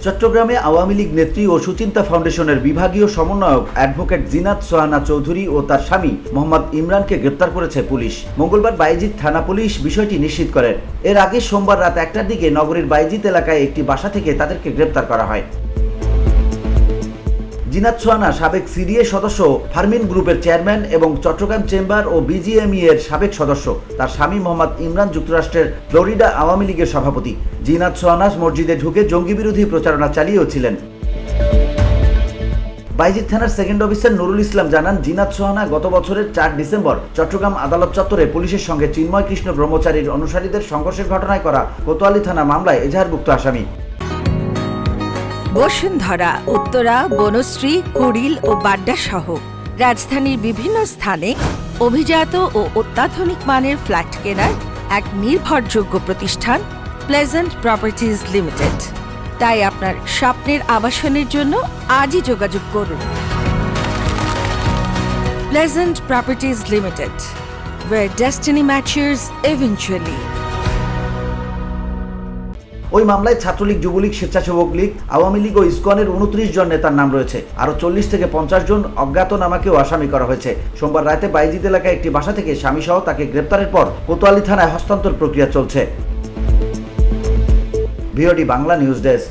চট্টগ্রামে আওয়ামী লীগ নেত্রী ও সুচিন্তা ফাউন্ডেশনের বিভাগীয় সমন্বয়ক অ্যাডভোকেট জিনাত সোহানা চৌধুরী ও তার স্বামী মোহাম্মদ ইমরানকে গ্রেপ্তার করেছে পুলিশ। মঙ্গলবার বায়েজিদ থানা পুলিশ বিষয়টি নিশ্চিত করেন। এর আগে সোমবার রাত 1টার দিকে নগরীর বায়েজিদ এলাকায় একটি বাসা থেকে তাদেরকে গ্রেপ্তার করা হয়। জিনাত সোহানা সাবেক সিডিএ সদস্য, ফারমিন গ্রুপের চেয়ারম্যান এবং চট্টগ্রাম চেম্বার ও বিজিএমই এর সাবেক সদস্য। তার স্বামী মোহাম্মদ ইমরান যুক্তরাষ্ট্রের ফ্লোরিডা আওয়ামী লীগের সভাপতি। জিনাত সোহানা মসজিদে ঢুকে জঙ্গি বিরোধী প্রচারণা চালিয়েছিলেন। বায়েজিদ থানার সেকেন্ড অফিসার নুরুল ইসলাম জানান, জিনাত সোহানা গত বছরের 4 ডিসেম্বর চট্টগ্রাম আদালত চত্বরে পুলিশের সঙ্গে চিন্ময় কৃষ্ণ ব্রহ্মচারীর অনুসারীদের সংঘর্ষের ঘটনায় করা কোতোয়ালি থানা মামলায় এজাহারভুক্ত আসামি। বসুন্ধরা, উত্তরা, বনশ্রী, কুড়িল ও বাড্ডা সহ রাজধানীর বিভিন্ন স্থানে অভিজাত ও অত্যাধুনিক মানের ফ্ল্যাট কেনার এক নির্ভরযোগ্য প্রতিষ্ঠান প্লেজেন্ট প্রপার্টিজ লিমিটেড। তাই আপনার স্বপ্নের আবাসনের জন্য আজই যোগাযোগ করুন। Pleasant properties limited, where destiny matches eventually. ওই মামলায় ছাত্রলীগ, যুবলীগ, স্বেচ্ছাসেবক লীগ, আওয়ামী লীগ ও ইসকনের 29 জন নেতার নাম রয়েছে। আরও 40 থেকে 50 জন অজ্ঞাতনামাকেও আসামি করা হয়েছে। সোমবার রাতে বায়েজিদ এলাকায় একটি বাসা থেকে স্বামীসহ তাকে গ্রেপ্তারের পর কোতোয়ালি থানায় হস্তান্তর প্রক্রিয়া চলছে। VOD Bangla news desk.